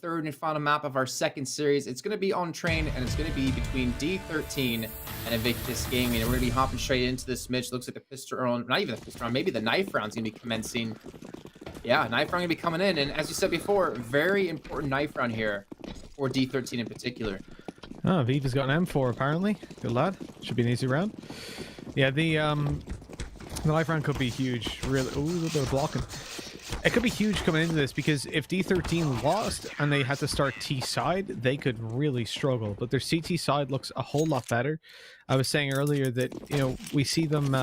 third and final map of our second series. It's going to be on train, and it's going to be between D13 and Invictus Gaming. And we're going to be hopping straight into this, Mitch. Looks like the pistol round, not even the pistol round, maybe the knife round's going to be commencing. Yeah, knife round going to be coming in. And as you said before, very important knife round here for D13 in particular. Oh, Viva's got an M4 apparently. Good lad. Should be an easy round. Yeah, the knife round could be huge. Really, ooh, they're blocking. It could be huge coming into this because if D13 lost and they had to start T side, they could really struggle. But their CT side looks a whole lot better. I was saying earlier that, you know, we see them...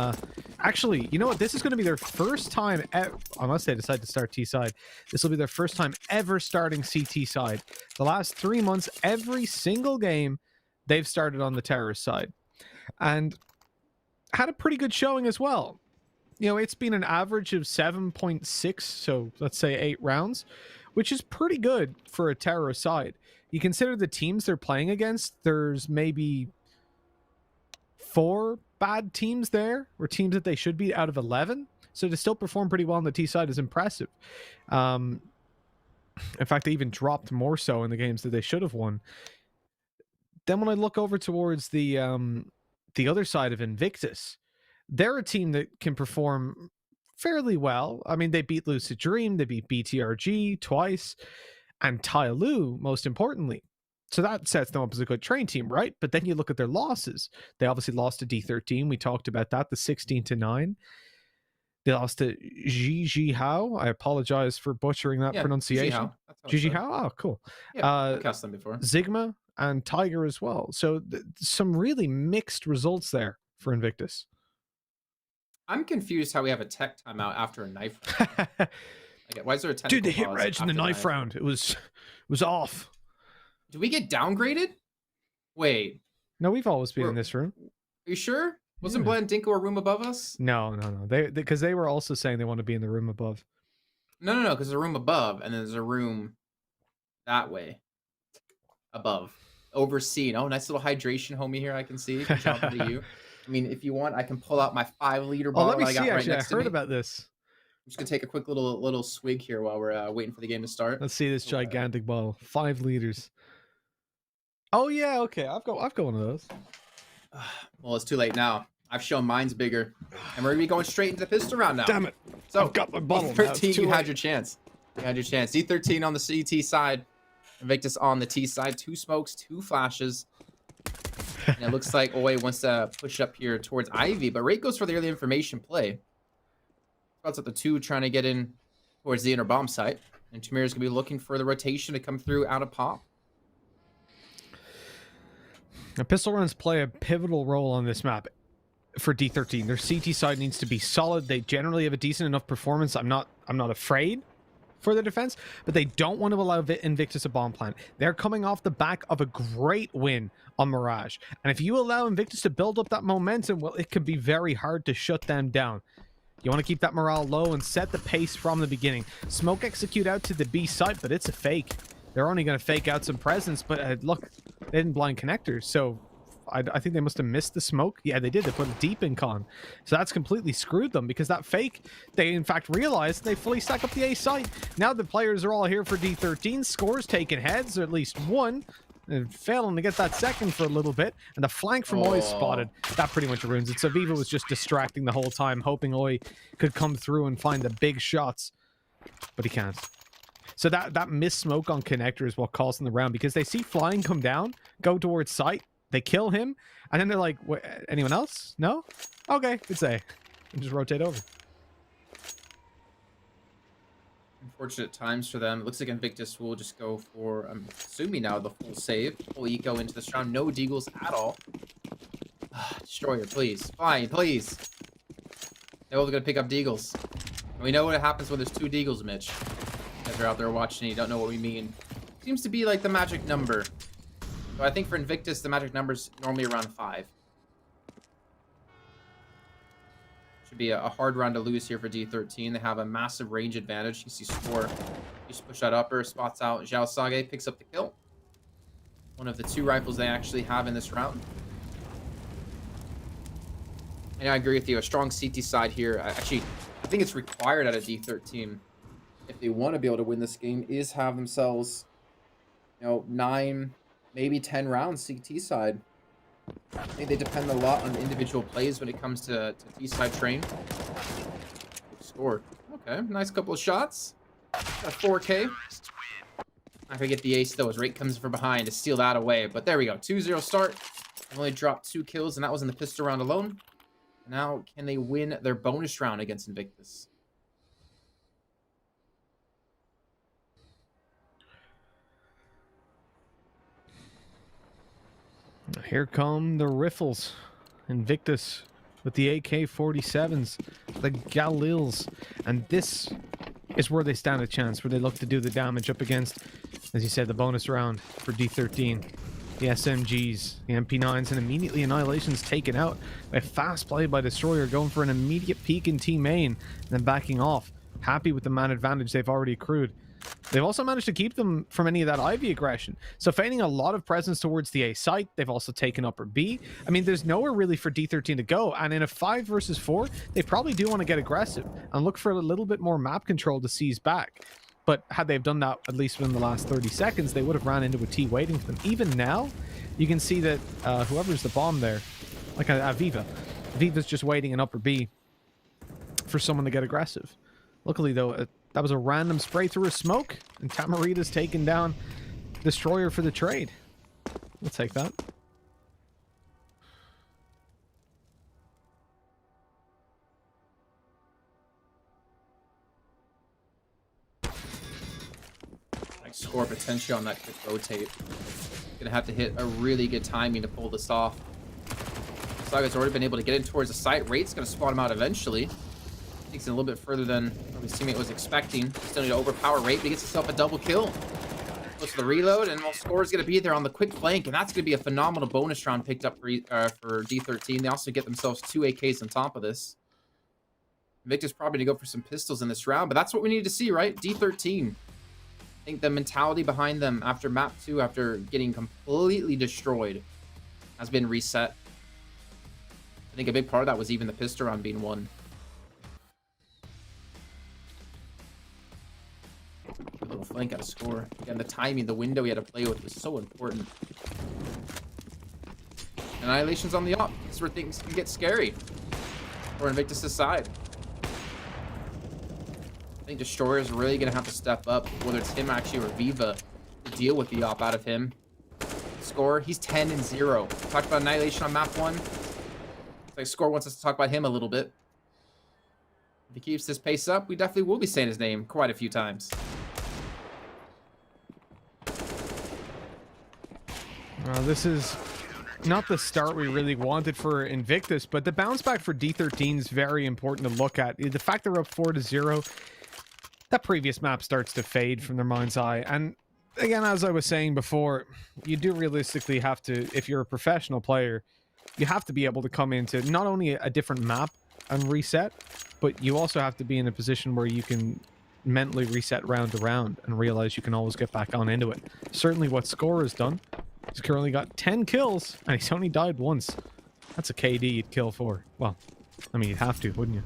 actually, you know what? This is going to be their first time... unless they decide to start T side. This will be their first time ever starting CT side. The last 3 months, every single game, they've started on the terrorist side. And had a pretty good showing as well. You know, it's been an average of 7.6, so let's say 8 rounds, which is pretty good for a terrorist side. You consider the teams they're playing against, there's maybe 4 bad teams there, or teams that they should be out of 11. So to still perform pretty well on the T side is impressive. In fact, they even dropped more so in the games that they should have won. Then when I look over towards the other side of Invictus, they're a team that can perform fairly well. I mean, they beat Lucid Dream, they beat BTRG twice, and Tyloo, most importantly. So that sets them up as a good train team, right? But then you look at their losses. They obviously lost to D13. We talked about that, the 16-9. They lost to Gigi Hao. I apologize for butchering that pronunciation. Gigi Hao? Oh, cool. Yeah, I've cast them before. Sigma and Tiger as well. So some really mixed results there for Invictus. I'm confused how we have a tech timeout after a knife round. Like, why is there a technical Dude, they hit pause Reg in the after knife round. It was off. Did we get downgraded? Wait. No, we've always been in this room. Are you sure? Wasn't Blend Dinko a room above us? No. Because they were also saying they want to be in the room above. No, because there's a room above, and then there's a room that way. Above. Overseen. Oh, nice little hydration homie here I can see. Good job to you. I mean, if you want, I can pull out my 5-liter bottle. Oh, let me I got see. right Actually, next I heard to me. about this. I'm just gonna take a quick little swig here while we're waiting for the game to start. Let's see this gigantic bottle, 5 liters. Oh yeah, okay. I've got one of those. Well, it's too late now. I've shown mine's bigger, and we're gonna be going straight into the pistol round now. Damn it! So I've got my bottle. D13, you had your chance. You had your chance. D13 on the CT side, Invictus on the T side. 2 smokes, 2 flashes. And it looks like Oi wants to push up here towards Ivy, but Rake goes for the early information play. Spots at the 2 trying to get in towards the inner bomb site. And Tamir's going to be looking for the rotation to come through out of pop. Now, pistol runs play a pivotal role on this map for D13. Their CT side needs to be solid. They generally have a decent enough performance. I'm not afraid for the defense, but they don't want to allow Invictus a bomb plant. They're coming off the back of a great win on Mirage. And if you allow Invictus to build up that momentum, well, it can be very hard to shut them down. You want to keep that morale low and set the pace from the beginning. Smoke execute out to the B site, but it's a fake. They're only going to fake out some presence, but look, they didn't blind connectors, so I think they must have missed the smoke. Yeah, they did. They put it deep in con. So that's completely screwed them because that fake, they in fact realized they fully stack up the A site. Now the players are all here for D13. Scores taking heads, or at least one. And failing to get that second for a little bit. And the flank from Oi spotted. That pretty much ruins it. So Viva was just distracting the whole time, hoping Oi could come through and find the big shots. But he can't. So that missed smoke on connector is what caused them the round, because they see flying come down, go towards site. They kill him, and then they're like, what, anyone else? No? Okay, good say. And just rotate over. Unfortunate times for them. It looks like Invictus will just go for, I'm assuming now, the full save. Full eco into this round. No deagles at all. Destroyer, please. Fine, please. They're all going to pick up deagles. And we know what happens when there's 2 deagles, Mitch. If you're out there watching and you don't know what we mean. Seems to be like the magic number. So I think for Invictus, the magic number's normally around 5. Should be a hard round to lose here for D13. They have a massive range advantage. You see Score. Just push that upper, spots out. Zhao Sage picks up the kill. One of the 2 rifles they actually have in this round. And I agree with you. A strong CT side here. Actually, I think it's required out of D13 if they want to be able to win this game, is have themselves you know, 9, maybe 10 rounds CT side. I think they depend a lot on individual plays when it comes to T side train. Score. Okay, nice couple of shots. Got 4K. Not gonna get the ace though, as Rate comes from behind to steal that away. But there we go. 2-0 start. I've only dropped 2 kills, and that was in the pistol round alone. Now, can they win their bonus round against Invictus? Here come the riffles. Invictus with the AK-47s, the Galils, and this is where they stand a chance, where they look to do the damage up against, as you said, the bonus round for D13. The SMGs, the MP9s, and immediately Annihilation's taken out by a fast play by Destroyer, going for an immediate peek in T main, and then backing off. Happy with the man advantage they've already accrued. They've also managed to keep them from any of that Ivy aggression. So feigning a lot of presence towards the A site. They've also taken upper B. I mean, there's nowhere really for D13 to go. And in a 5 versus 4, they probably do want to get aggressive and look for a little bit more map control to seize back. But had they have done that, at least within the last 30 seconds, they would have ran into a T waiting for them. Even now, you can see that whoever's the bomb there, like Viva. Viva's just waiting in upper B for someone to get aggressive. Luckily, though, that was a random spray through a smoke, and Tamarita's taken down Destroyer for the trade. We'll take that. Nice score potential on that quick rotate. Gonna have to hit a really good timing to pull this off. Saga's already been able to get in towards the site. Rate's gonna spawn him out eventually. Takes it a little bit further than his teammate was expecting. Still need to overpower Rate, but he gets himself a double kill. Close to the reload, and Score is going to be there on the quick flank, and that's going to be a phenomenal bonus round picked up for D13. They also get themselves 2 AKs on top of this. Invictus probably to go for some pistols in this round, but that's what we need to see, right? D13. I think the mentality behind them after map 2, after getting completely destroyed, has been reset. I think a big part of that was even the pistol round being won. Little flank out of Score. Again, the timing, the window he had to play with was so important. Annihilation's on the up. This is where things can get scary. For Invictus' side. I think Destroyer is really going to have to step up, whether it's him actually or Viva, to deal with the op out of him. Score, he's 10-0. Talked about Annihilation on map 1. It's like Score wants us to talk about him a little bit. If he keeps this pace up, we definitely will be saying his name quite a few times. This is not the start we really wanted for Invictus, but the bounce back for D13 is very important to look at. The fact they're up 4-0, that previous map starts to fade from their mind's eye. And again, as I was saying before, you do realistically have to, if you're a professional player, you have to be able to come into not only a different map and reset, but you also have to be in a position where you can mentally reset round to round and realize you can always get back on into it. Certainly what Score has done. He's currently got 10 kills, and he's only died once. That's a KD you'd kill for. Well, I mean, you'd have to, wouldn't you?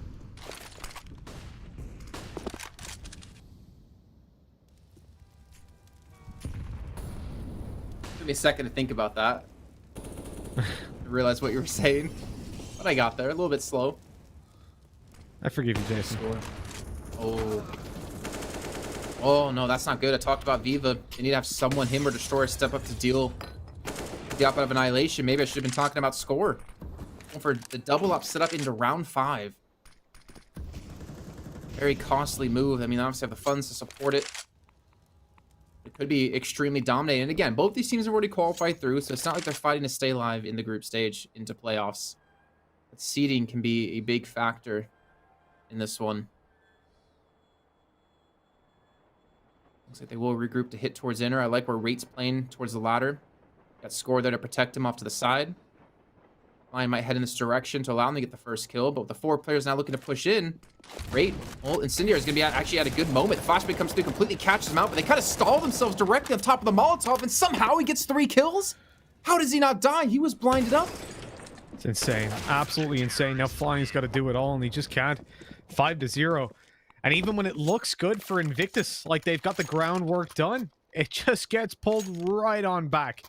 Took me a second to think about that. I realized what you were saying. But I got there. A little bit slow. I forgive you, Jason. Score. Oh. Oh, no, that's not good. I talked about Viva. They need to have someone, him or Destroyer, step up to deal with the op out of Annihilation. Maybe I should have been talking about Score. Going for the double up set up into round 5. Very costly move. I mean, they obviously have the funds to support it. It could be extremely dominating. And again, both these teams have already qualified through, so it's not like they're fighting to stay alive in the group stage into playoffs. But seeding can be a big factor in this one. Looks like they will regroup to hit towards inner. I like where Rate's playing towards the ladder. Got Score there to protect him off to the side. Lion might head in this direction to allow him to get the first kill, but with the 4 players now looking to push in, Rate, well, Incendiary is going to be actually at a good moment. The flashbang comes through, completely catches him out, but they kind of stall themselves directly on top of the Molotov, and somehow he gets 3 kills? How does he not die? He was blinded up. It's insane. Absolutely insane. Now Flying's got to do it all, and he just can't. 5-0. And even when it looks good for Invictus, like they've got the groundwork done, it just gets pulled right on back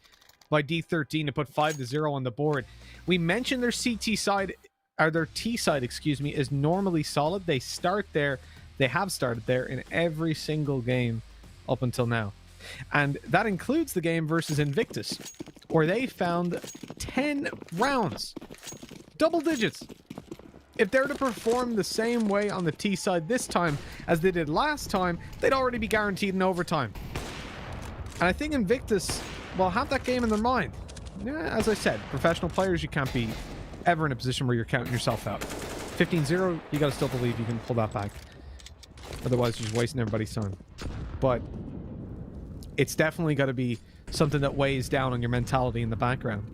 by D13 to put 5-0 on the board. We mentioned their CT side, or their T side, excuse me, is normally solid. They start there. They have started there in every single game up until now. And that includes the game versus Invictus, where they found 10 rounds. Double digits. If they're to perform the same way on the T side this time as they did last time, they'd already be guaranteed in overtime. And I think Invictus will have that game in their mind. Yeah, as I said, professional players, you can't be ever in a position where you're counting yourself out. 15-0, you got to still believe you can pull that back. Otherwise, you're just wasting everybody's time. But it's definitely got to be something that weighs down on your mentality in the background.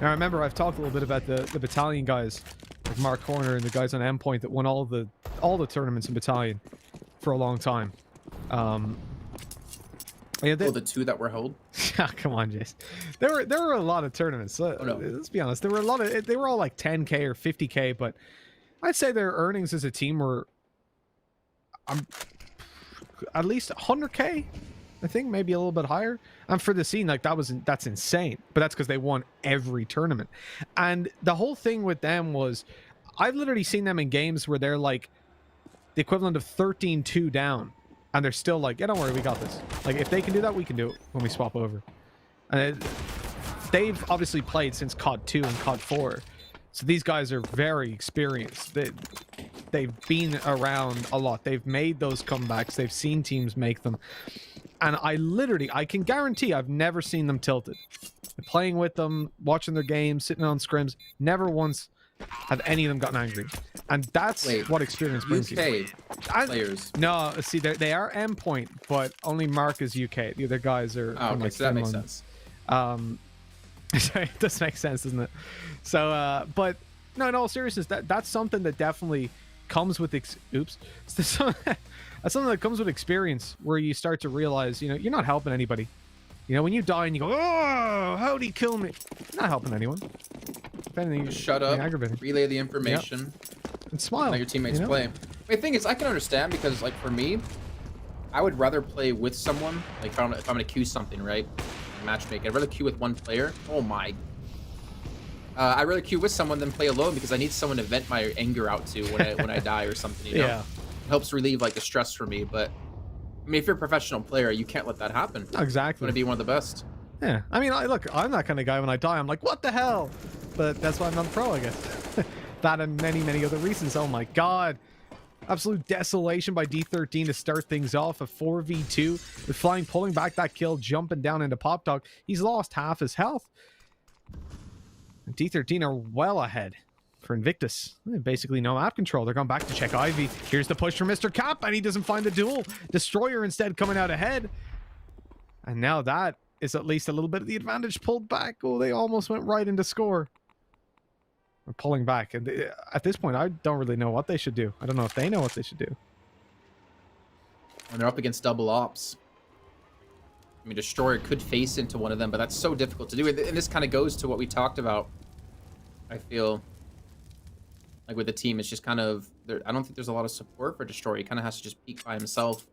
Now, remember, I've talked a little bit about the battalion guys, like Mark Horner and the guys on Endpoint that won all the tournaments in battalion for a long time. Yeah, the two that were held. Come on, Jace. There were a lot of tournaments. Oh, no. Let's be honest. There were a lot of. They were all like 10K or 50K, but I'd say their earnings as a team were at least 100K. I think maybe a little bit higher. And for the scene, like that's insane. But that's because they won every tournament. And the whole thing with them was, I've literally seen them in games where they're like the equivalent of 13-2 down. And they're still like, yeah, don't worry, we got this. Like, if they can do that, we can do it when we swap over. And they've obviously played since COD 2 and COD 4. So these guys are very experienced. They've been around a lot. They've made those comebacks. They've seen teams make them. And I can guarantee I've never seen them tilted. Playing with them, watching their games, sitting on scrims, never once have any of them gotten angry. And that's what experience brings you. Players. No, see, they are Endpoint, but only Mark is UK. The other guys are from like so that makes sense. Sorry, it does make sense, doesn't it? So, but no, in all seriousness, that's something that definitely comes with that's something that comes with experience, where you start to realize, you're not helping anybody. When you die and you go, oh, how'd he kill me? You're not helping anyone. If anything, just shut up, relay the information, and smile. Let your teammates play. The thing is, I can understand, because like for me, I would rather play with someone. Like if I'm gonna queue something, right? Matchmaking, I'd rather queue with one player. Oh my. I'd rather queue with someone than play alone, because I need someone to vent my anger out to when I die or something. Yeah. It helps relieve like the stress for me. But I mean, if you're a professional player, you can't let that happen. Exactly. You want to be one of the best. Yeah. I mean, look, I'm that kind of guy. When I die, I'm like, what the hell? But that's why I'm not a pro, I guess. That and many, many other reasons. Oh my god. Absolute desolation by D13 to start things off. A 4v2 with Flying pulling back that kill, jumping down into Pop Dog. He's lost half his health. And D13 are well ahead for Invictus. Basically no map control. They're going back to check Ivy. Here's the push from Mr. Cap, and he doesn't find the duel. Destroyer instead coming out ahead. And now that is at least a little bit of the advantage pulled back. Oh, they almost went right into score. We're pulling back. And at this point, I don't really know what they should do. I don't know if they know what they should do. When they're up against double ops, I mean, Destroyer could face into one of them, but that's so difficult to do. And this kind of goes to what we talked about. I feel like with the team, it's just kind of, I don't think there's a lot of support for Destroyer. He kind of has to just peek by himself.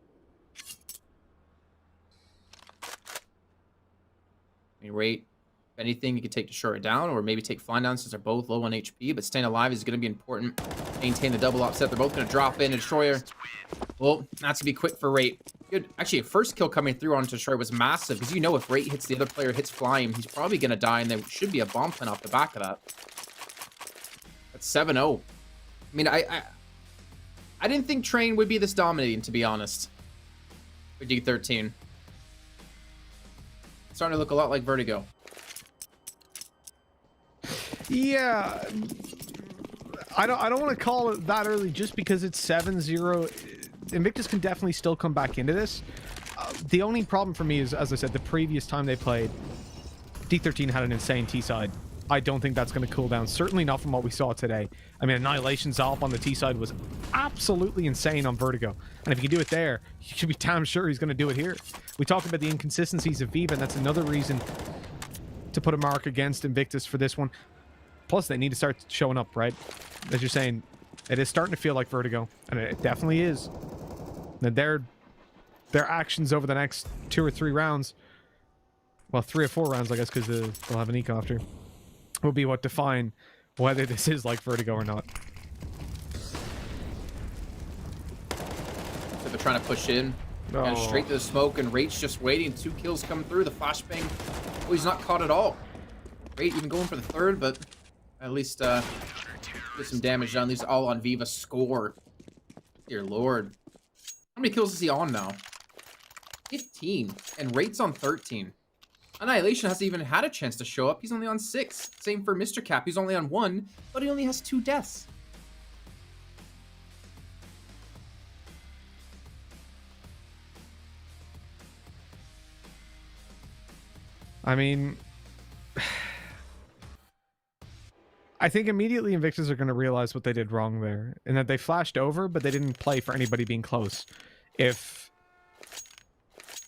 I mean, Rate, if anything, you could take Destroyer down, or maybe take Flying down since they're both low on HP, but staying alive is going to be important. Maintain the double op set. They're both going to drop in. Destroyer, well, that's going to be quick for Rate. Good. Actually, a first kill coming through on Destroyer was massive, because if Rate hits the other player, hits Flying, he's probably going to die, and there should be a bomb plant off the back of that. That's 7-0. I mean, I didn't think Train would be this dominating, to be honest, for D13. Starting to look a lot like Vertigo. Yeah, I don't want to call it that early just because it's 7-0. Invictus can definitely still come back into this. The only problem for me is, as I said, the previous time they played, D13 had an insane T-side. I don't think that's going to cool down. Certainly not from what we saw today. I mean, Annihilation Zalp on the T-side was absolutely insane on Vertigo. And if you can do it there, you should be damn sure he's going to do it here. We talked about the inconsistencies of Viva, and that's another reason to put a mark against Invictus for this one. Plus, they need to start showing up, right? As you're saying, it is starting to feel like Vertigo, and it definitely is. And they're their actions over the next 2 or 3 rounds, well, 3 or 4 rounds, I guess, because they'll have an eco after, will be what define whether this is like Vertigo or not. So they're trying to push in. And straight to the smoke, and Rate's just waiting. 2 kills come through. The flashbang. Oh, he's not caught at all. Rate even going for the 3rd, but at least get some damage done. These all on Viva score. Dear Lord. How many kills is he on now? 15. And Rate's on 13. Annihilation hasn't even had a chance to show up. He's only on 6. Same for Mr. Cap. He's only on 1, but he only has 2 deaths. I mean, I think immediately Invictus are going to realize what they did wrong there, and that they flashed over, but they didn't play for anybody being close. If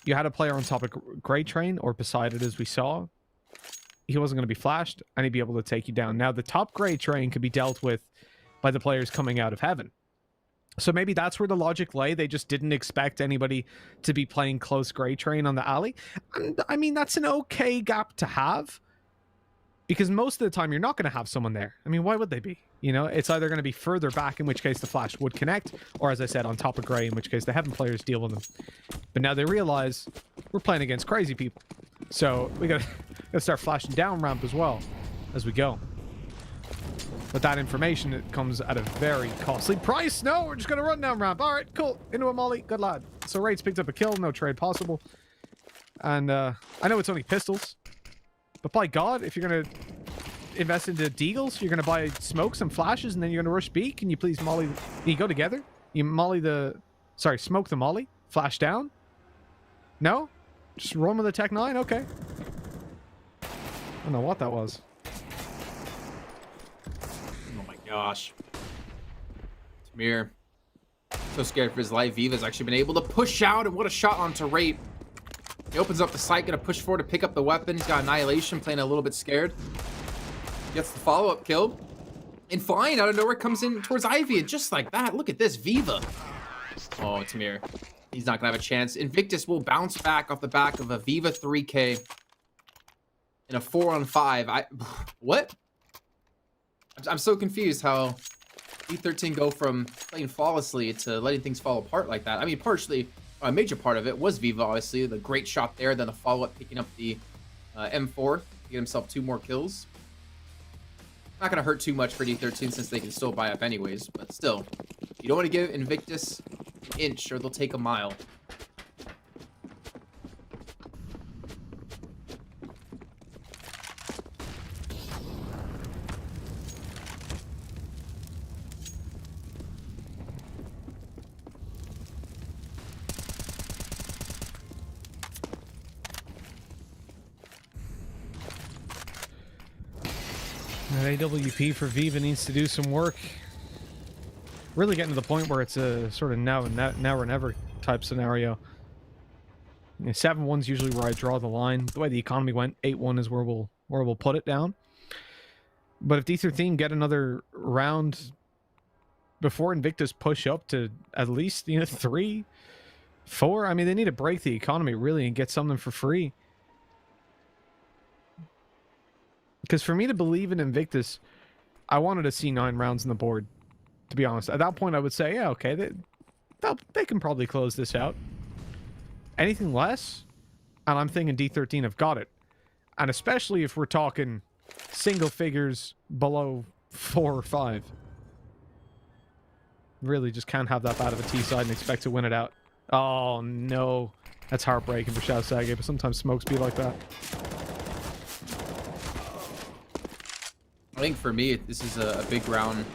you had a player on top of Great Train or beside it, as we saw, he wasn't going to be flashed, and he'd be able to take you down. Now, the top Great Train could be dealt with by the players coming out of heaven. So maybe that's where the logic lay. They just didn't expect anybody to be playing close Great Train on the alley. And I mean, that's an okay gap to have, because most of the time you're not going to have someone there. I mean, why would they be? You know, it's either going to be further back, in which case the flash would connect, or as I said, on top of Grey, in which case the heaven players deal with them. But now they realize we're playing against crazy people. So we got to start flashing down ramp as well as we go. But that information, it comes at a very costly price. No, we're just going to run down ramp. All right, cool. Into a molly. Good lad. So Raid's picked up a kill. No trade possible. And I know it's only pistols. But by God, if you're going to invest into deagles, you're going to buy smokes and flashes, and then you're going to rush B. Can you please molly? Can you go together? You molly the... Sorry, smoke the molly. Flash down? No? Just run with the Tech 9? Okay. I don't know what that was. Gosh. Tamir. So scared for his life. Viva's actually been able to push out, and what a shot onto Rate. He opens up the site, gonna push forward to pick up the weapon. He's got Annihilation, playing a little bit scared. Gets the follow-up kill. And flying out of nowhere comes in towards Ivy, and just like that, look at this, Viva. Oh, Tamir. He's not gonna have a chance. Invictus will bounce back off the back of a Viva 3K in a 4-on-5. What? I'm so confused how D13 go from playing flawlessly to letting things fall apart like that. I mean, partially, a major part of it was Viva, obviously. The great shot there, then the follow-up picking up the M4 to get himself 2 more kills. Not going to hurt too much for D13 since they can still buy up anyways, but still. You don't want to give Invictus an inch or they'll take a mile. That AWP for Viva needs to do some work. Really getting to the point where it's a sort of now or never type scenario. 7-1's usually where I draw the line. The way the economy went, 8-1 is where we'll put it down. But if D13 get another round before Invictus push up to at least 3, 4, I mean, they need to break the economy really and get something for free. Because for me to believe in Invictus, I wanted to see 9 rounds on the board, to be honest. At that point, I would say, yeah, okay, they can probably close this out. Anything less, and I'm thinking D13 have got it. And especially if we're talking single figures below 4 or 5. Really just can't have that bad of a T-side and expect to win it out. Oh, no. That's heartbreaking for Shao Sage, but sometimes smokes be like that. I think for me, this is a big round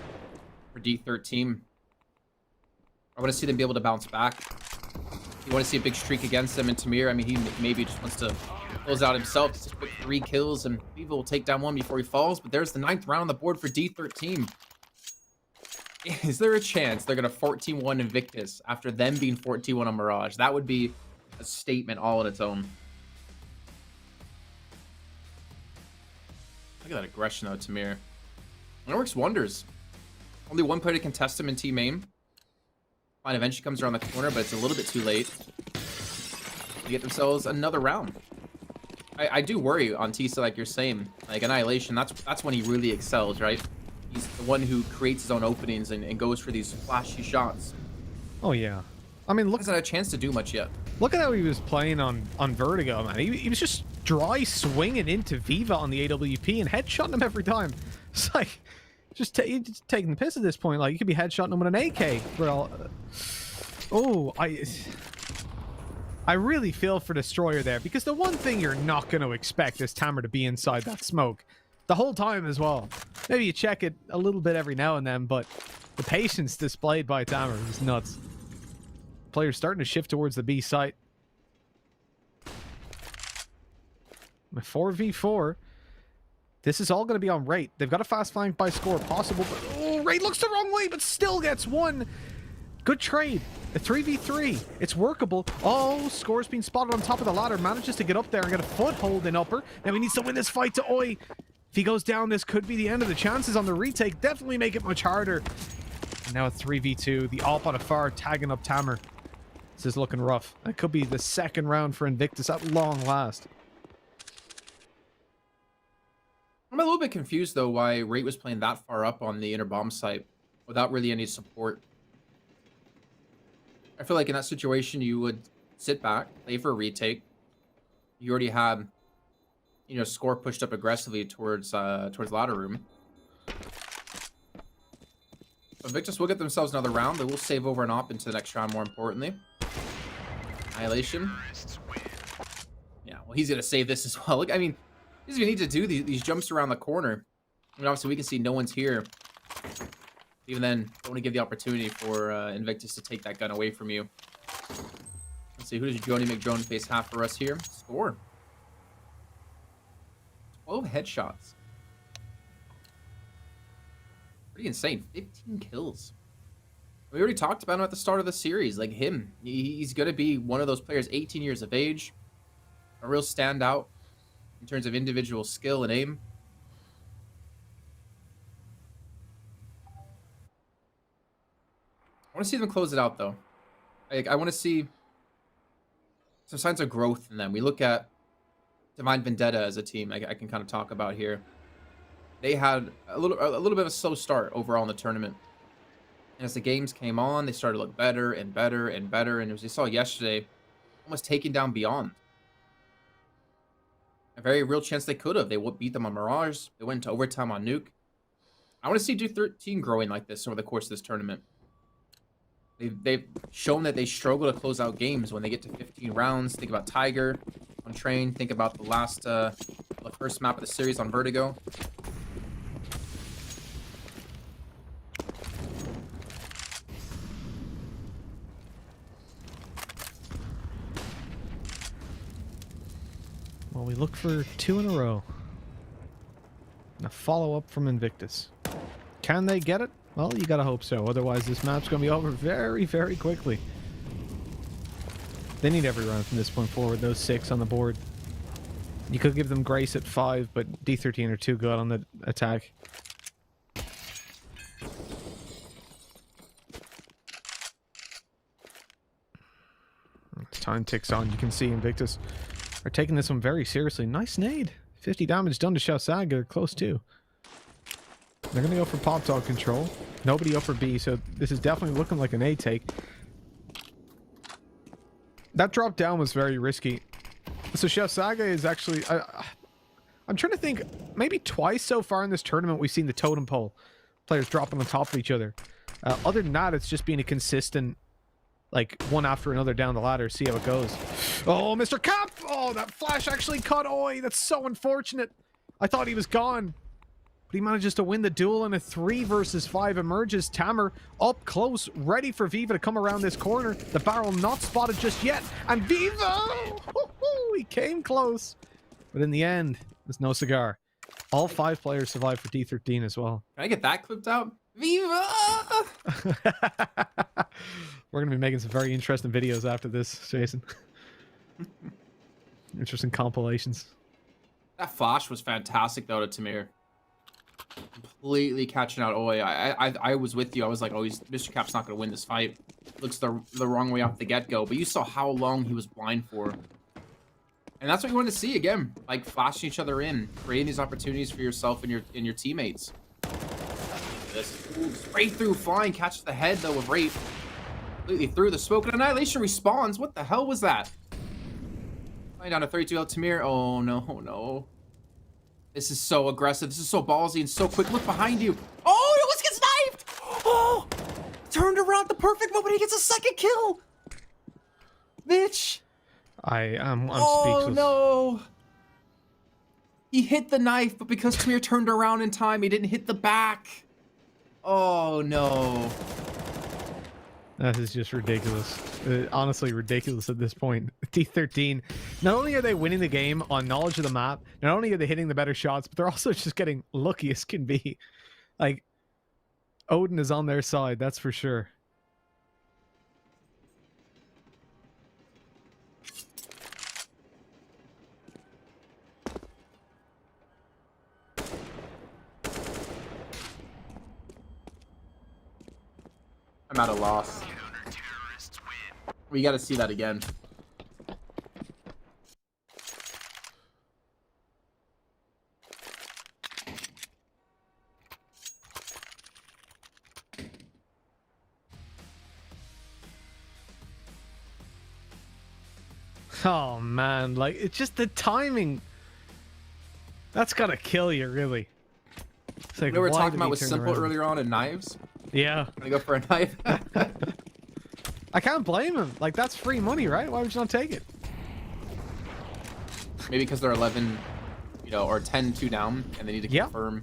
for D13. I want to see them be able to bounce back. You want to see a big streak against them, and Tamir, I mean, he maybe just wants to close out himself. Just a quick 3 kills, and Viva will take down 1 before he falls, but there's the 9th round on the board for D13. Is there a chance they're going to 14-1 Invictus after them being 14-1 on Mirage? That would be a statement all on its own. Look at that aggression, though, Tamir. And it works wonders. Only 1 player to contest him in team aim. Fine, eventually comes around the corner, but it's a little bit too late. to get themselves another round. I do worry on Tisa, like you're saying. Like, Annihilation, that's when he really excels, right? He's the one who creates his own openings and goes for these flashy shots. Oh, yeah. I mean, look. Hasn't had a chance to do much yet. Look at how he was playing on Vertigo, man. He was just dry swinging into Viva on the AWP and headshotting him every time. It's like, just taking the piss at this point. Like, you could be headshotting him with an AK. Well, oh, I really feel for Destroyer there, because the one thing you're not going to expect is Tamer to be inside that smoke the whole time as well. Maybe you check it a little bit every now and then, but the patience displayed by Tamer is nuts. Players starting to shift towards the B site. 4v4. This is all going to be on Rate. They've got a fast flank by Score possible, but oh, Rate looks the wrong way, but still gets one. Good trade. A 3v3. It's workable. Oh, Score's been spotted on top of the ladder. Manages to get up there and get a foothold in upper. Now he needs to win this fight to Oi. If he goes down, this could be the end of the chances on the retake. Definitely make it much harder. And now a 3v2. The AWP on a far tagging up Tamer. This is looking rough. That could be the second round for Invictus at long last. I'm a little bit confused, though, why Rate was playing that far up on the inner bomb site without really any support. I feel like in that situation, you would sit back, play for a retake. You already had, you know, Score pushed up aggressively towards ladder room. But Invictus will get themselves another round. They will save over an op into the next round, more importantly. Annihilation. Yeah, well, he's going to save this as well. Look, I mean, he doesn't even need to do these jumps around the corner. I mean, obviously, we can see no one's here. Even then, don't want to give the opportunity for Invictus to take that gun away from you. Let's see, who does Joni McDrone face half for us here? Score. 12 headshots. Pretty insane. 15 kills. We already talked about him at the start of the series. Like him, he's going to be one of those players, 18 years of age. A real standout in terms of individual skill and aim. I want to see them close it out, though. I want to see some signs of growth in them. We look at Divine Vendetta as a team. I can kind of talk about here. They had a little bit of a slow start overall in the tournament. And as the games came on, they started to look better and better and better. And as we saw yesterday, almost taking down Beyond. A very real chance they could have. They beat them on Mirage. They went into overtime on Nuke. I want to see D13 growing like this over the course of this tournament. They've shown that they struggle to close out games when they get to 15 rounds. Think about Tiger on Train. Think about the first map of the series on Vertigo. Well, we look for 2 in a row. And a follow-up from Invictus. Can they get it? Well, you gotta hope so. Otherwise, this map's gonna be over very, very quickly. They need every round from this point forward. Those 6 on the board. You could give them Grace at 5, but D13 are too good on the attack. As time ticks on, you can see Invictus are taking this one very seriously. Nice nade. 50 damage done to Xiaosaga. They're close too. They're going to go for pop dog control. Nobody up for B, so this is definitely looking like an A take. That drop down was very risky. So Xiaosaga is actually... I'm trying to think, maybe twice so far in this tournament we've seen the totem pole. Players dropping on top of each other. Other than that, it's just been a consistent, like, one after another down the ladder. See how it goes. Oh, Mr. Cap! Oh, that flash actually caught Oi. That's so unfortunate. I thought he was gone. But he manages to win the duel, and a 3 versus 5 emerges. Tamer up close, ready for Viva to come around this corner. The barrel not spotted just yet. And Viva! He came close. But in the end, there's no cigar. All 5 players survived for D13 as well. Can I get that clipped out? Viva! We're going to be making some very interesting videos after this, Jason. Interesting compilations. That flash was fantastic, though, to Tamir. Completely catching out Oi. I was with you. I was like, oh, Mr. Cap's not going to win this fight. Looks the wrong way off the get-go. But you saw how long he was blind for And that's what you want to see again, like flashing each other in, creating these opportunities for yourself and your teammates. This straight through flying, catches the head though of Rape. Completely through the smoke and Annihilation respawns. What the hell was that? Flying down to 32 out Tamir. Oh no, no. This is so aggressive. This is so ballsy and so quick. Look behind you. Oh, he almost gets knifed. Oh, turned around the perfect moment. He gets a second kill. Bitch. I'm oh speechless. no. He hit the knife, but because Tamir turned around in time, he didn't hit the back. Oh no. That is just ridiculous. Honestly, ridiculous at this point. D13, not only are they winning the game on knowledge of the map, not only are they hitting the better shots, but they're also just getting lucky as can be. Like, Odin is on their side, that's for sure. I'm at a loss. We got to see that again. Oh man, like, it's just the timing. That's gotta kill you, really. It's like, We were why talking did about he with turn Simple around? earlier on in knives. Yeah. Gonna go for a knife. I can't blame him. Like, that's free money, right? Why would you not take it? Maybe because they're 11, you know, or 10-2 down, and they need to Yeah. confirm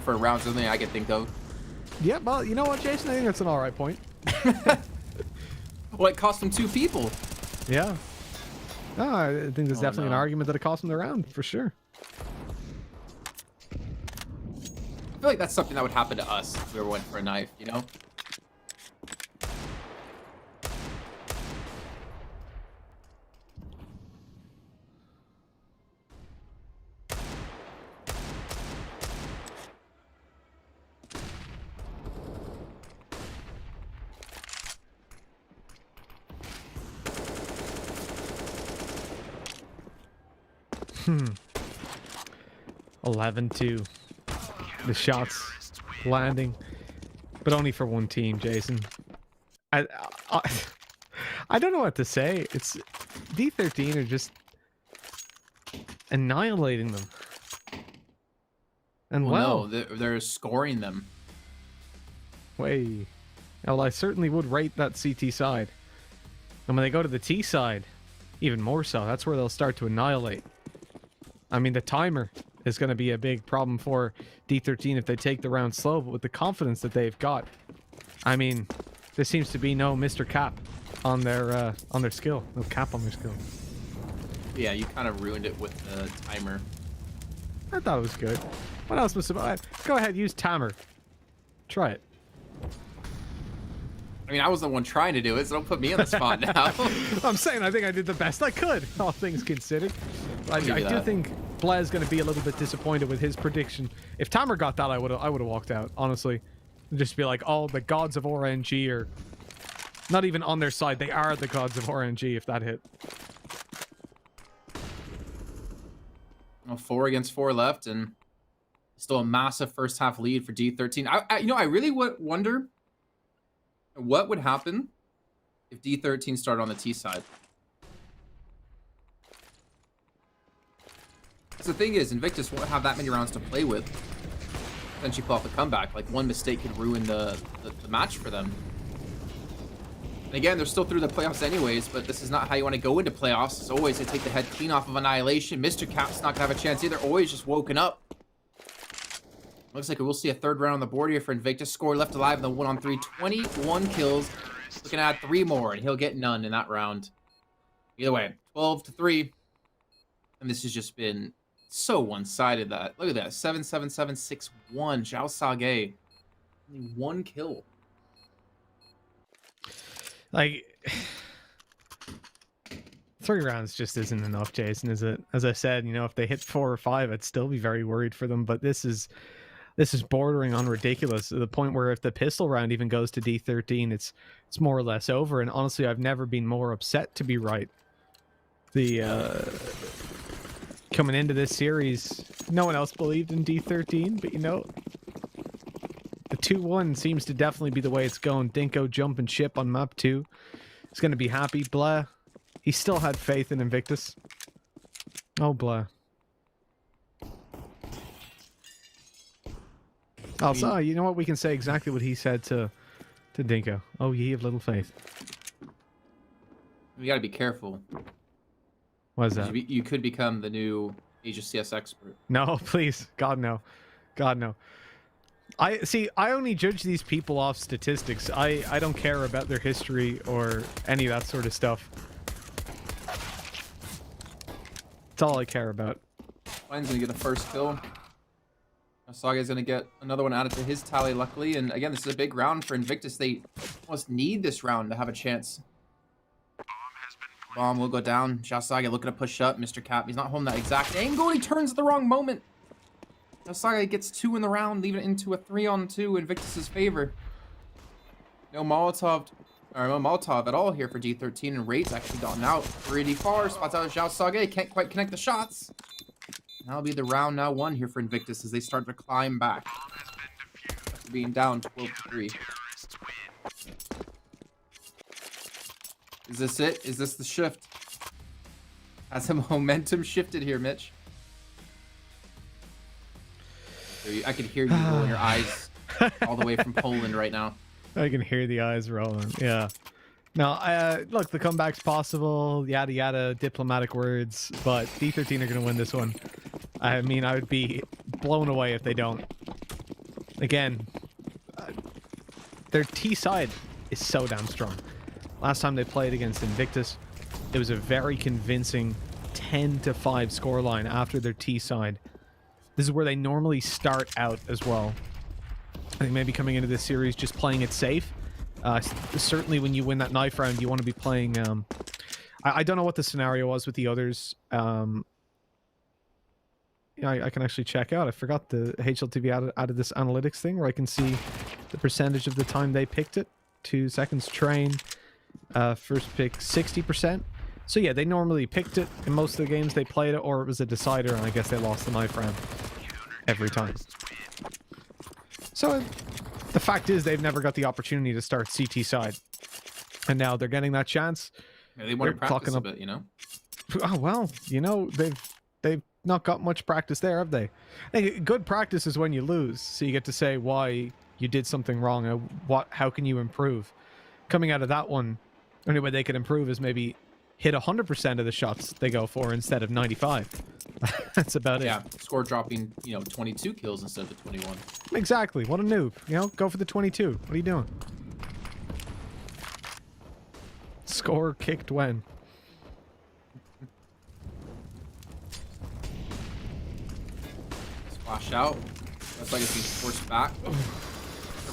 for rounds. Something I can think of. Yeah, well, you know what, Jason? I think that's an alright point. Well, it cost them 2 people. Yeah. No, I think there's definitely an no. argument that it cost them the round, for sure. I feel like that's something that would happen to us if we ever went for a knife, you know? Hmm. 11-2. The shots landing, but only for one team, Jason. I I don't know what to say. It's D13 are just annihilating them. And Well, no, they're scoring them. way. Well, I certainly would rate that CT side. And when they go to the T side, even more so. That's where they'll start to annihilate. I mean, the timer is going to be a big problem for D13 if they take the round slow, but with the confidence that they've got, I mean, there seems to be no Mr. Cap on their skill. No cap on their skill. Yeah, you kind of ruined it with the timer. I thought it was good. What else was about? Go ahead, use timer. Try it. I mean, I was the one trying to do it, so don't put me on the spot now. I'm saying I think I did the best I could, all things considered. I do think Blair's going to be a little bit disappointed with his prediction. If Tamer got that, I would have walked out, honestly. Just be like, oh, the gods of RNG are not even on their side. They are the gods of RNG if that hit. Well, 4 against 4 left, and still a massive first half lead for D13. I really would wonder what would happen if D13 started on the T side. Because the thing is, Invictus won't have that many rounds to play with. Then she pull off a comeback. Like, one mistake could ruin the match for them. And again, they're still through the playoffs anyways, but this is not how you want to go into playoffs. As always, they take the head clean off of Annihilation. Mr. Cap's not going to have a chance either. Always just woken up. Looks like we'll see a third round on the board here for Invictus. Score left alive in the 1-on-3. 21 kills. Looking to add 3 more, and he'll get none in that round. Either way, 12-3. And this has just been so one-sided. That look at that, 7-7-7-6-1. Zhao Sage, only 1 kill. Like, 3 rounds just isn't enough, Jason, is it? As I said, you know, if they hit 4 or 5, I'd still be very worried for them. But this is bordering on ridiculous, to the point where if the pistol round even goes to D13, it's more or less over. And honestly, I've never been more upset to be right. The coming into this series, no one else believed in D13, but you know, the 2-1 seems to definitely be the way it's going. Dinko jumping ship on map 2. He's going to be happy. Blah. He still had faith in Invictus. Oh, blah. Also, you know what? We can say exactly what he said to Dinko. Oh, ye of little faith. You gotta be careful. What is that? You could become the new Asia CS expert. No, please. God, no. God, no. I only judge these people off statistics. I don't care about their history or any of that sort of stuff. That's all I care about. Mine's gonna get a first kill. Saga's gonna get another one added to his tally, luckily. And again, this is a big round for Invictus. They almost need this round to have a chance. Bomb will go down. Saga looking to push up. Mr. Cap, he's not holding that exact angle. He turns at the wrong moment. Saga gets 2 in the round, leaving it into a 3-on-2 in Invictus's favor. No Molotov at all here for D13, and Raid's actually gotten out pretty far. Spots out Saga, can't quite connect the shots. That'll be the round now 1 here for Invictus as they start to climb back. After being down 12-3. Is this it? Is this the shift? Has the momentum shifted here, Mitch? I can hear you rolling your eyes all the way from Poland right now. I can hear the eyes rolling. Yeah. No, look, the comeback's possible. Yada yada, diplomatic words, but D13 are going to win this one. I mean, I would be blown away if they don't. Again, their T side is so damn strong. Last time they played against Invictus, it was a very convincing 10-5 scoreline after their T side. This is where they normally start out as well. I think maybe coming into this series, just playing it safe. Certainly when you win that knife round, you want to be playing... I don't know what the scenario was with the others. Yeah, I can actually check out. I forgot the HLTV added this analytics thing where I can see the percentage of the time they picked it. 2 seconds train. First pick 60%. So yeah, they normally picked it in most of the games they played it, or it was a decider, and I guess they lost the knife round every time. So the fact is they've never got the opportunity to start CT side, and now they're getting that chance. Yeah, they want to practice a bit, you know. Oh well, you know they've not got much practice there, have they? Hey, good practice is when you lose, so you get to say why you did something wrong and how can you improve. Coming out of that one, the only way they could improve is maybe hit 100% of the shots they go for instead of 95. That's about it. Yeah, score dropping, 22 kills instead of the 21. Exactly. What a noob. Go for the 22. What are you doing? Score kicked when? Splash out. That's like it's being forced back.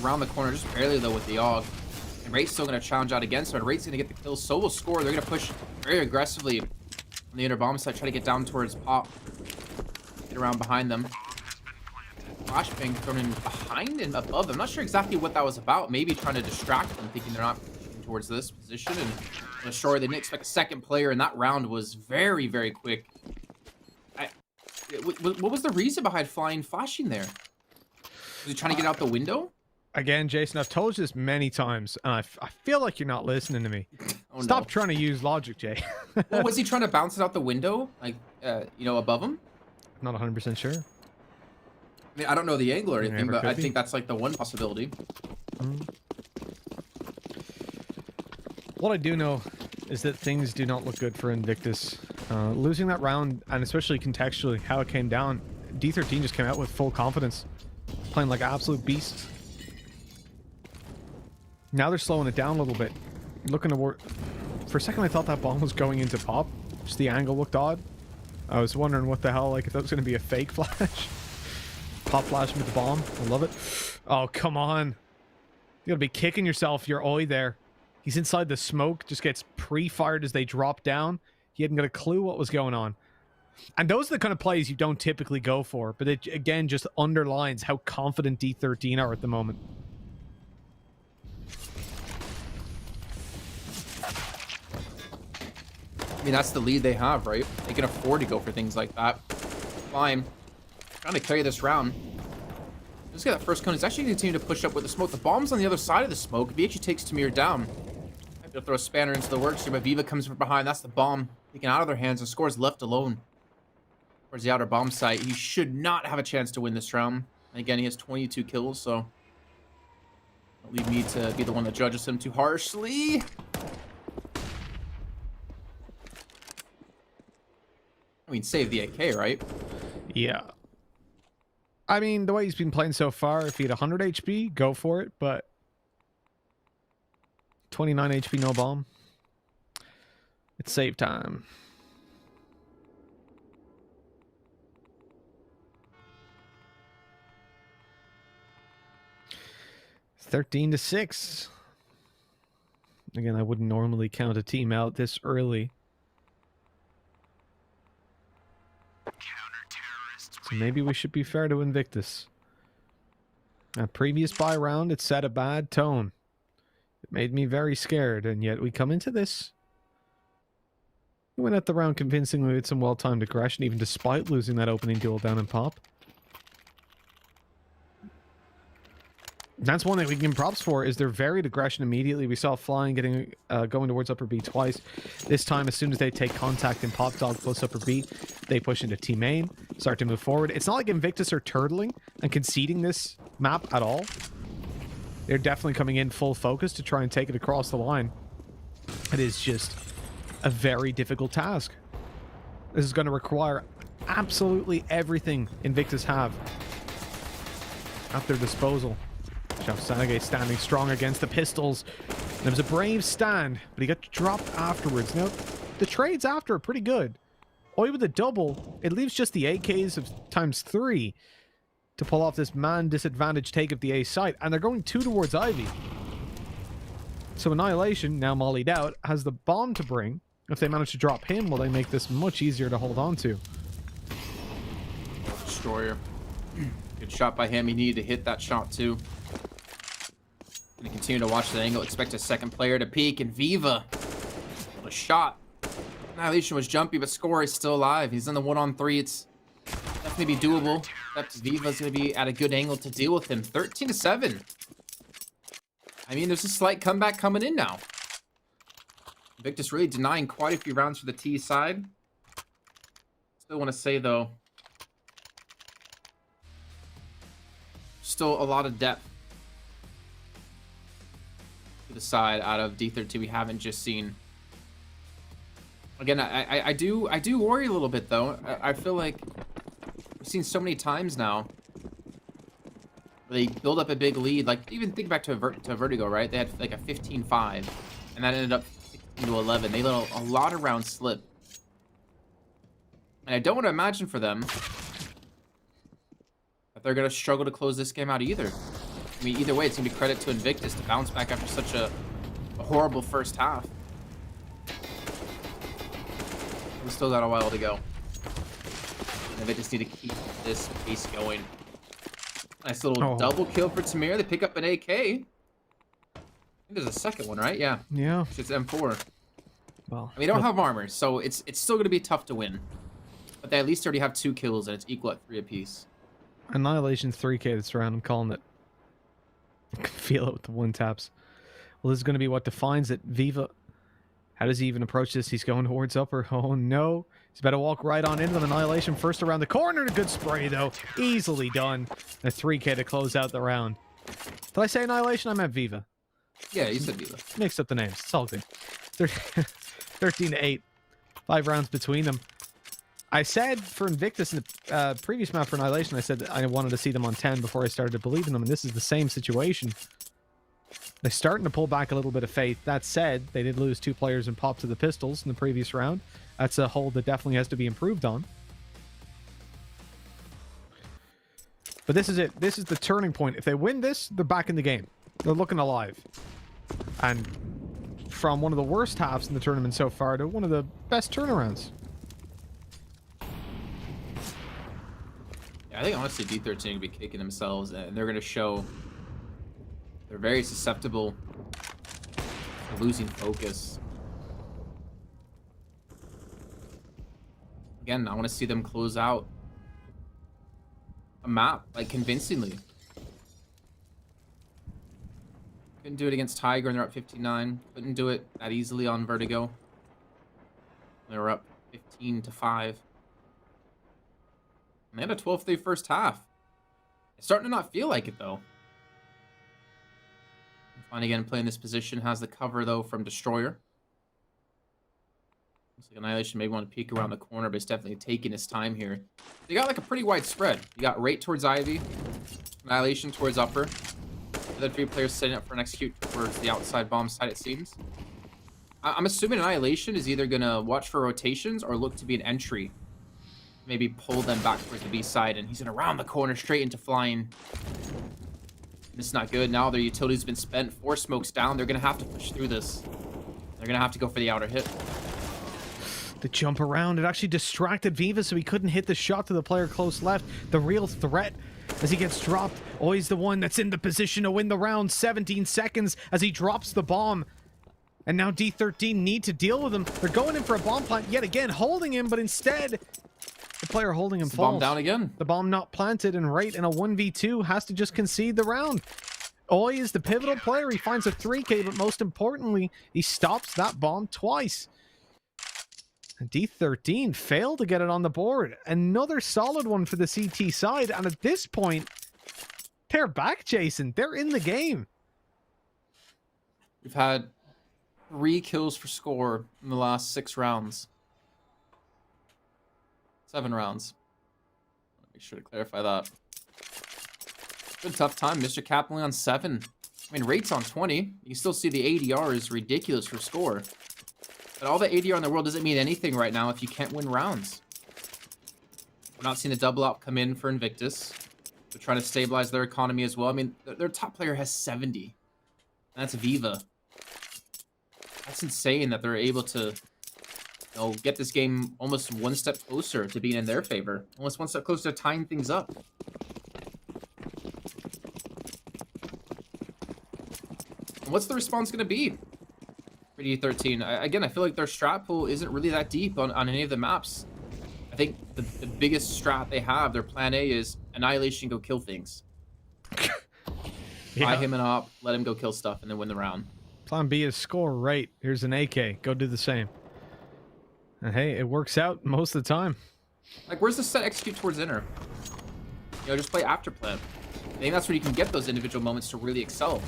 Around the corner, just barely though with the AUG. And Rate's still going to challenge out against her, and Rate's going to get the kill. So will score. They're going to push very aggressively on the inner bomb side, try to get down towards Pop. Get around behind them. Flashbang thrown in behind and above them. I'm not sure exactly what that was about. Maybe trying to distract them, thinking they're not pushing towards this position. And Ashore, they didn't expect a second player, and that round was very, very quick. What was the reason behind flashing there? Was he trying to get out the window? Again, Jason, I've told you this many times, and I feel like you're not listening to me. Oh, Stop no. trying to use logic, Jay. Well, was he trying to bounce it out the window? Like, above him? Not 100% sure. I mean, I don't know the angle or anything, but I be. think that's like the one possibility. What I do know is that things do not look good for Invictus. Losing that round, and especially contextually, how it came down, D13 just came out with full confidence. Playing like absolute beasts. Now they're slowing it down a little bit. Looking to work. For a second I thought that bomb was going into Pop. Just the angle looked odd. I was wondering what the hell, like if that was going to be a fake flash. Pop flashing with the bomb. I love it. Oh, come on. You gotta be kicking yourself, your oi there. He's inside the smoke, just gets pre-fired as they drop down. He hadn't got a clue what was going on. And those are the kind of plays you don't typically go for, but it, again, just underlines how confident D13 are at the moment. I mean, that's the lead they have, right? They can afford to go for things like that. Fine. Trying to carry this round. Let's get that first cone. He's actually going to continue to push up with the smoke. The bomb's on the other side of the smoke. If he actually takes Tamir down, might be able to throw a spanner into the works here, but Viva comes from behind. That's the bomb taken out of their hands, and Score's left alone towards the outer bomb site. He should not have a chance to win this round. And again, he has 22 kills, so don't leave me to be the one that judges him too harshly. I mean, save the AK, right? Yeah. I mean, the way he's been playing so far, if he had 100 HP, go for it, but 29 HP, no bomb. It's save time. It's 13-6. Again, I wouldn't normally count a team out this early. So maybe we should be fair to Invictus. A previous buy round, it set a bad tone. It made me very scared, and yet we come into this. We went at the round convincingly with some well-timed aggression, even despite losing that opening duel down in Pop. That's one thing we can give props for, is their varied aggression immediately. We saw Flying getting going towards upper B twice. This time, as soon as they take contact in Pop Dog plus upper B, they push into T main, start to move forward. It's not like Invictus are turtling and conceding this map at all. They're definitely coming in full focus to try and take it across the line. It is just a very difficult task. This is going to require absolutely everything Invictus have at their disposal. Sanage standing strong against the pistols. There was a brave stand, but he got dropped afterwards. Now, the trades after are pretty good. Oi with a double, it leaves just the AKs of ×3 to pull off this man disadvantage take of the A site, and they're going 2 towards Ivy. So Annihilation, now mollied out, has the bomb to bring. If they manage to drop him, will they make this much easier to hold on to? Destroyer. Good shot by him. He needed to hit that shot too. Gonna continue to watch the angle. Expect a second player to peek, and Viva. What a shot. Annihilation was jumpy, but Score is still alive. He's in the 1-on-3. It's definitely be doable. Except Viva's gonna be at a good angle to deal with him. 13-7. I mean, there's a slight comeback coming in now. Invictus really denying quite a few rounds for the T side. Still want to say, though, still a lot of depth to the side out of D13 we haven't just seen. Again, I do worry a little bit, though. I feel like we've seen so many times now where they build up a big lead. Like, even think back to Vertigo, right? They had like a 15-5, and that ended up 16-11. They let a lot of rounds slip. And I don't want to imagine for them that they're going to struggle to close this game out either. I mean, either way, it's going to be credit to Invictus to bounce back after such a horrible first half. We still got a while to go. And they just need to keep this pace going. Nice little double kill for Tamir. They pick up an AK. I think there's a second one, right? Yeah. Yeah. It's M4. Well, I mean, they don't have armor, so it's still going to be tough to win. But they at least already have 2 kills, and it's equal at 3 apiece. Annihilation 3K this round. I'm calling it. I can feel it with the one taps. Well, this is going to be what defines it. Viva. How does he even approach this? He's going towards upper. Oh, no. He's about to walk right on into them. Annihilation first around the corner. A good spray, though. Easily done. A 3K to close out the round. Did I say Annihilation? I meant Viva. Yeah, you said Viva. Mixed up the names. It's all good. 13-8. 5 rounds between them. I said for Invictus in the previous map for Annihilation, I said that I wanted to see them on 10 before I started to believe in them, and this is the same situation. They're starting to pull back a little bit of faith. That said, they did lose 2 players and pop to the pistols in the previous round. That's a hold that definitely has to be improved on. But this is it. This is the turning point. If they win this, they're back in the game. They're looking alive. And from one of the worst halves in the tournament so far to one of the best turnarounds. Yeah, I think honestly D13 will be kicking themselves, and they're going to show they're very susceptible to losing focus. Again, I want to see them close out a map, like, convincingly. Couldn't do it against Tiger, and they're up 59. Couldn't do it that easily on Vertigo. They were up 15-5. And they had a 12-3 first half. It's starting to not feel like it, though. Fine again, playing this position. Has the cover, though, from Destroyer. Looks like Annihilation may want to peek around the corner, but he's definitely taking his time here. They got, like, a pretty wide spread. You got Rate towards Ivy. Annihilation towards Upper. The other 3 players setting up for an execute towards the outside bomb side, it seems. I'm assuming Annihilation is either going to watch for rotations or look to be an entry. Maybe pull them back towards the B side, and he's going to round the corner straight into flying. This is not good. Now their utility's been spent. 4 smokes down. They're going to have to push through this. They're going to have to go for the outer hit. The jump around, it actually distracted Viva, so he couldn't hit the shot to the player close left. The real threat as he gets dropped. Always the one that's in the position to win the round. 17 seconds as he drops the bomb. And now D13 need to deal with him. They're going in for a bomb plant yet again, holding him, but instead, the player holding him falls. Bomb down again. The bomb not planted, and right in a 1v2 has to just concede the round. Oi is the pivotal player. He finds a 3K, but most importantly, he stops that bomb twice. And D13 failed to get it on the board. Another solid one for the CT side, and at this point, they're back, Jason. They're in the game. We've had 3 kills for score in the last 6 rounds. 7 rounds. Make sure to clarify that. Good tough time. Mr. Cap only on 7. I mean, Rate's on 20. You still see the ADR is ridiculous for score. But all the ADR in the world doesn't mean anything right now if you can't win rounds. We're not seeing the double up come in for Invictus. They're trying to stabilize their economy as well. I mean, their top player has 70. That's Viva. That's insane that they're able to, get this game almost one step closer to being in their favor. Almost one step closer to tying things up. And what's the response going to be for D13? Again, I feel like their strat pool isn't really that deep on any of the maps. I think the biggest strat they have, their plan A, is Annihilation, go kill things. Buy him an op, let him go kill stuff, and then win the round. Plan B is score right. Here's an AK. Go do the same. And hey, it works out most of the time. Like, where's the set execute towards inner? Just play after plan. I think that's where you can get those individual moments to really excel.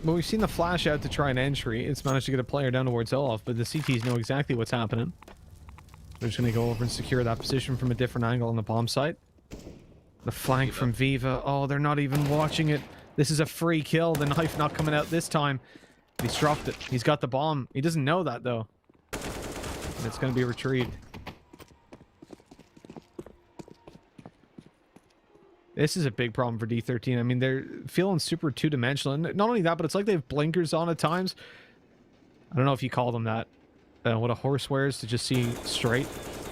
Well, we've seen the flash out to try an entry. It's managed to get a player down towards Olaf, but the CTs know exactly what's happening. They're just going to go over and secure that position from a different angle on the bomb site. The flank from Viva. Oh, they're not even watching it. This is a free kill. The knife not coming out this time. He's dropped it. He's got the bomb. He doesn't know that, though. And it's going to be retrieved. This is a big problem for D13. I mean, they're feeling super two-dimensional. And not only that, but it's like they have blinkers on at times. I don't know if you call them that. What a horse wears to just see straight.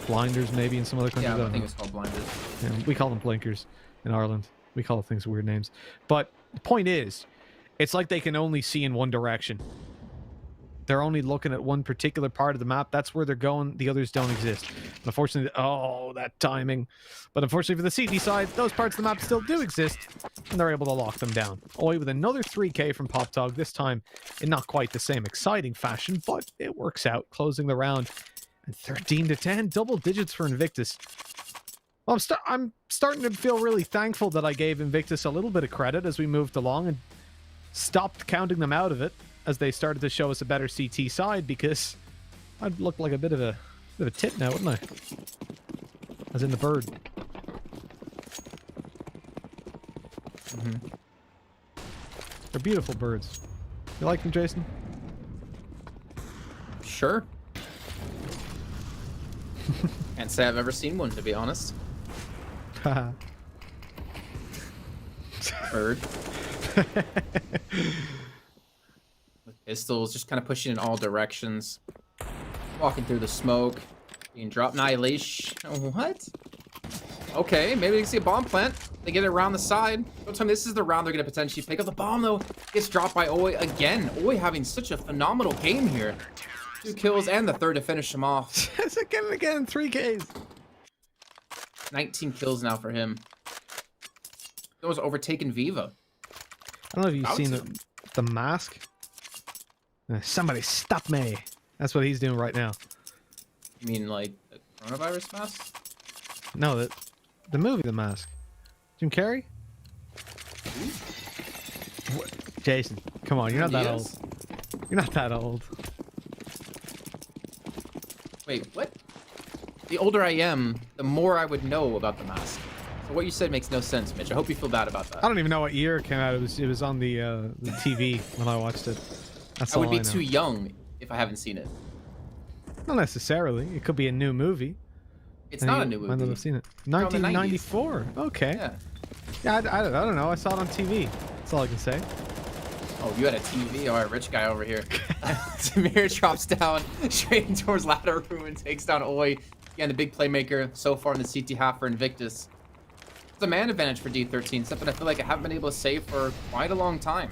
Blinders, maybe, in some other countries. Yeah, I think it's called blinders. Yeah, we call them blinkers in Ireland. We call things weird names. But the point is, it's like they can only see in one direction. They're only looking at one particular part of the map. That's where they're going. The others don't exist. And unfortunately, oh, that timing. But unfortunately for the CT side, those parts of the map still do exist, and they're able to lock them down. Oi with another 3K from Pop Dog, this time in not quite the same exciting fashion, but it works out, closing the round. And 13-10, double digits for Invictus. Well, I'm starting to feel really thankful that I gave Invictus a little bit of credit as we moved along and stopped counting them out of it as they started to show us a better CT side, because I'd look like a bit of a tit now, wouldn't I? As in the bird. They're beautiful birds. You like them, Jason? Sure. Can't say I've ever seen one, to be honest. Bird. With pistols, just kind of pushing in all directions. Walking through the smoke. Being dropped. Annihilation. What? Okay, maybe they can see a bomb plant. They get it around the side. Don't tell me this is the round they're going to potentially pick up the bomb, though. Gets dropped by Oi again. Oi having such a phenomenal game here. 2 kills and the third to finish him off. Again and again, 3Ks. 19 kills now for him. He was overtaken Viva. I don't know if you've About seen to. the mask. Somebody stop me. That's what he's doing right now. You mean like the coronavirus mask? No, the movie The Mask. Jim Carrey? What? Jason, come on, you're not that old. You're not that old. Wait, what? The older I am, the more I would know about the mask. So what you said makes no sense, Mitch. I hope you feel bad about that. I don't even know what year it came out. It was on the TV when I watched it. That's I would all be know. too young if I haven't seen it. Not necessarily. It could be a new movie. It's not a new Might not movie. have seen it. From the 90s. 1994. Okay. Yeah. Yeah, I don't know. I saw it on TV. That's all I can say. Oh, you had a TV? All right, rich guy over here. Samir drops down straight towards ladder room and takes down Oi. Again, the big playmaker so far in the CT half for Invictus. It's a man advantage for D13, something I feel like I haven't been able to say for quite a long time.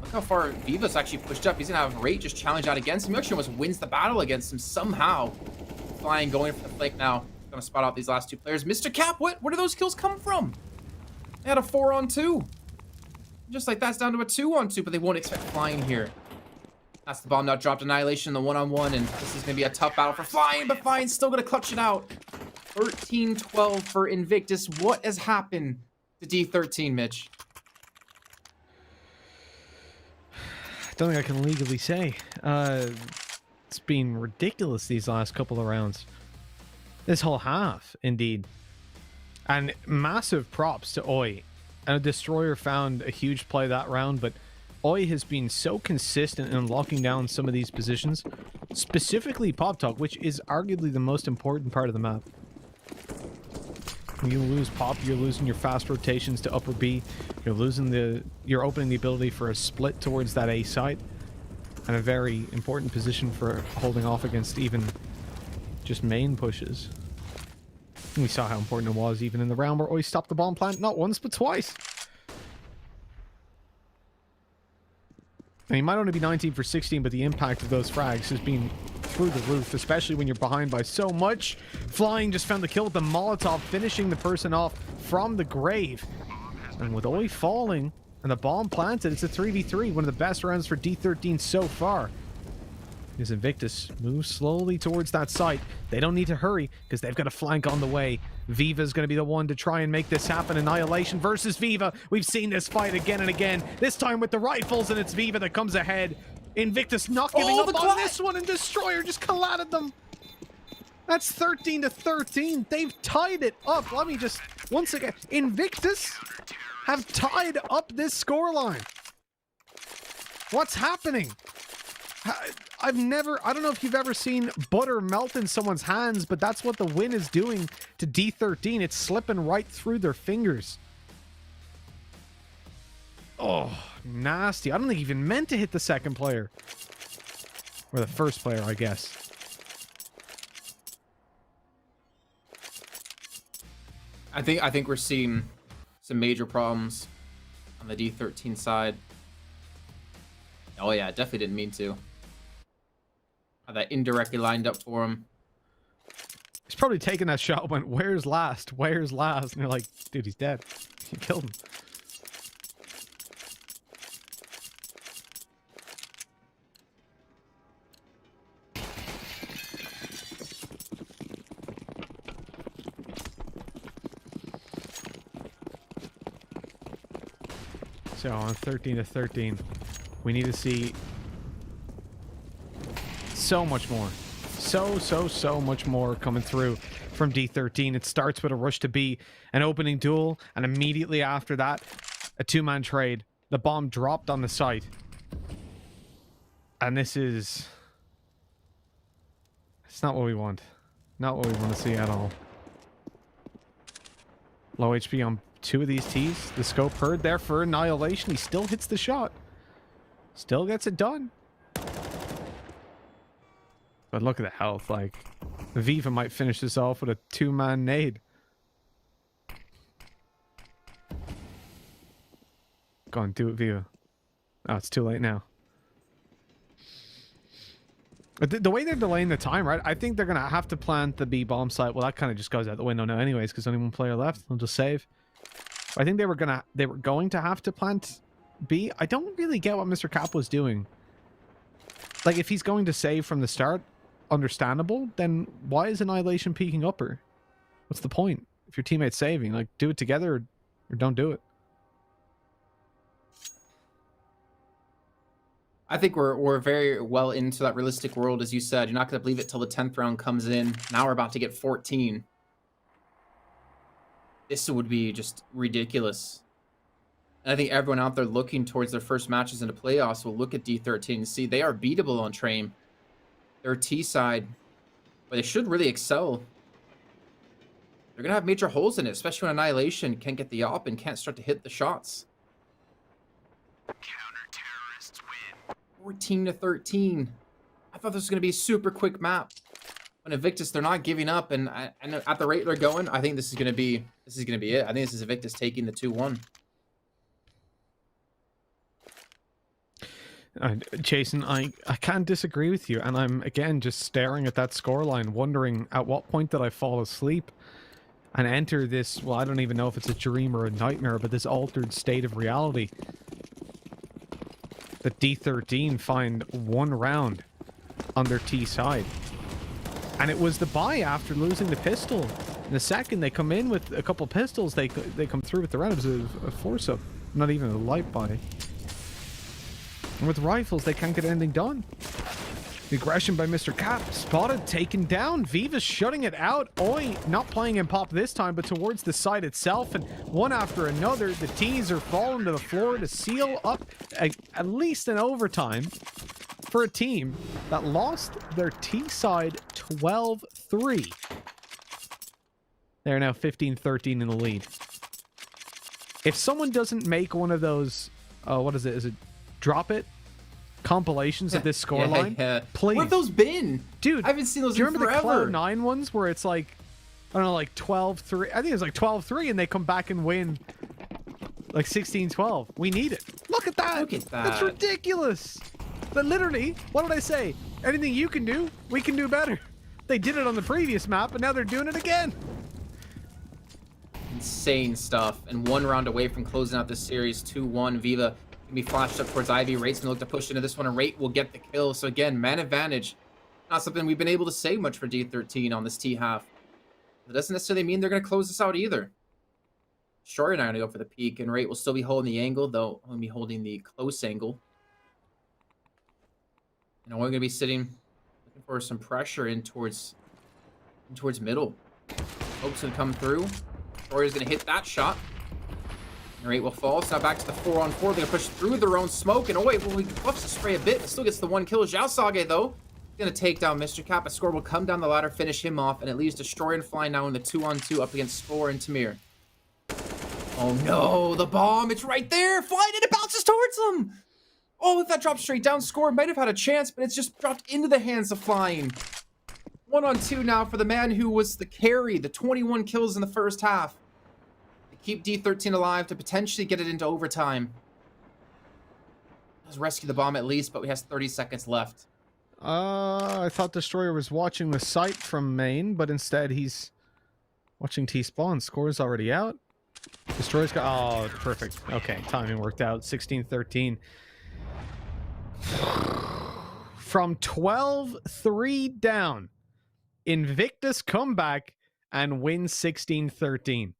Look how far Viva's actually pushed up. He's gonna have Rate just challenge out against him. He actually almost wins the battle against him somehow. Flying, going for the flank now. Gonna spot out these last two players. Mr. Cap, where do those kills come from? They had a 4-on-2. Just like that's down to a 2-on-2, but they won't expect Flying here. That's the bomb now dropped. Annihilation in the 1-on-1, and this is gonna be a tough battle for Flying, but Flying's still gonna clutch it out. 13-12 for Invictus. What has happened to D13, Mitch? I don't think I can legally say. It's been ridiculous these last couple of rounds. This whole half, indeed. And massive props to Oi. And a Destroyer found a huge play that round, but Oi has been so consistent in locking down some of these positions, specifically Pop Talk, which is arguably the most important part of the map. When you lose Pop, you're losing your fast rotations to upper B. You're opening the ability for a split towards that A site, and a very important position for holding off against even just main pushes. And we saw how important it was even in the round where Oi stopped the bomb plant not once but twice. And he might only be 19 for 16, but the impact of those frags has been through the roof, especially when you're behind by so much. Flying just found the kill with the Molotov, finishing the person off from the grave. And with Oi falling and the bomb planted, it's a 3v3, one of the best rounds for D13 so far. As Invictus moves slowly towards that site. They don't need to hurry because they've got a flank on the way. Viva's going to be the one to try and make this happen. Annihilation versus Viva. We've seen this fight again and again. This time with the rifles, and it's Viva that comes ahead. Invictus not giving up on this one, and Destroyer just collided them. That's 13-13. They've tied it up. Let me just, once again, Invictus have tied up this scoreline. What's happening? I don't know if you've ever seen butter melt in someone's hands, but that's what the win is doing to D13. It's slipping right through their fingers. Oh, nasty. I don't think he even meant to hit the second player. Or the first player, I guess. I think we're seeing some major problems on the D13 side. Oh yeah, definitely didn't mean to. How that indirectly lined up for him. He's probably taking that shot, went, where's last? Where's last? And you're like, dude, he's dead. You killed him. So on 13-13, we need to see so much more. So much more coming through from D13. It starts with a rush to B, an opening duel, and immediately after that, a two-man trade. The bomb dropped on the site. And this is... It's not what we want. Not what we want to see at all. Low HP on two of these T's. The scope heard there for Annihilation. He still hits the shot. Still gets it done. But look at the health. Like, Viva might finish this off with a two-man nade. Go on, do it, Viva. Oh, it's too late now. But the way they're delaying the time, right? I think they're gonna have to plant the B bomb site. Well, that kind of just goes out the window now, anyways, because only one player left. They'll just save. I think they were going to have to plant B. I don't really get what Mr. Cap was doing. Like, if he's going to save from the start, understandable. Then why is Annihilation peeking upper? What's the point? If your teammate's saving, like, do it together or don't do it. I think we're very well into that realistic world, as you said. You're not going to believe it till the 10th round comes in. Now we're about to get 14. This would be just ridiculous. And I think everyone out there looking towards their first matches in the playoffs will look at D13 and see they are beatable on Train. They're T side, but they should really excel. They're going to have major holes in it, especially when Annihilation can't get the op and can't start to hit the shots. 14-13. I thought this was going to be a super quick map. When Invictus, they're not giving up, and at the rate they're going, I think this is going to be it. I think this is Invictus taking the 2-1. Jason, I can't disagree with you, and I'm again just staring at that scoreline, wondering at what point did I fall asleep and enter this, well, I don't even know if it's a dream or a nightmare, but this altered state of reality. The D13 find one round on their T side. And it was the buy after losing the pistol. In the second, they come in with a couple pistols, they come through with the round. It was a force-up, not even a light buy. And with rifles, they can't get anything done. The aggression by Mr. Cap, spotted, taken down. Viva's shutting it out. Oi, not playing in pop this time, but towards the site itself. And one after another, the T's are falling to the floor to seal up at least an overtime for a team that lost their T side 12-3. They're now 15-13 in the lead. If someone doesn't make one of those, what is it? Is it drop it? Compilations of this scoreline, please. Where have those been, dude? I haven't seen those. Do you in remember forever. the Cloud9 ones where it's like, I don't know, like 12-3? I think it's like 12-3, and they come back and win like 16-12. We need it. Look at that. Look at that. That's ridiculous. But literally, what did I say? Anything you can do, we can do better. They did it on the previous map, and now they're doing it again. Insane stuff. And one round away from closing out this series. 2-1. Viva can be flashed up towards Ivy. Rate's gonna look to push into this one, and Rate will get the kill. So again, man advantage. Not something we've been able to say much for D13 on this T half. It doesn't necessarily mean they're gonna close this out either. Short and I are gonna go for the peak, and Rate will still be holding the angle, though only be holding the close angle. And we're gonna be sitting, looking for some pressure in towards middle. Hope's gonna come through. Troyer's gonna hit that shot. Rate will fall. So now back to the 4-on-4. They're gonna push through their own smoke. And oh wait, well, he buffs the spray a bit, but still gets the 1 kill. Xiaosage, though, gonna take down Mr. Cap. A score will come down the ladder, finish him off, and it leaves Destroyer and Fly now in the 2-on-2 up against Spore and Tamir. Oh no, the bomb! It's right there! Flying and it bounces towards him! Oh, if that dropped straight down, Score might have had a chance, but it's just dropped into the hands of Flying. 1-on-2 now for the man who was the carry, the 21 kills in the first half. Keep D13 alive to potentially get it into overtime. Let's rescue the bomb at least, but we have 30 seconds left. I thought Destroyer was watching the site from main, but instead he's watching T-spawn. Score's already out. Destroyer's got... Oh, perfect. Okay, timing worked out. 16-13. From 12-3 down, Invictus come back and win 16-13.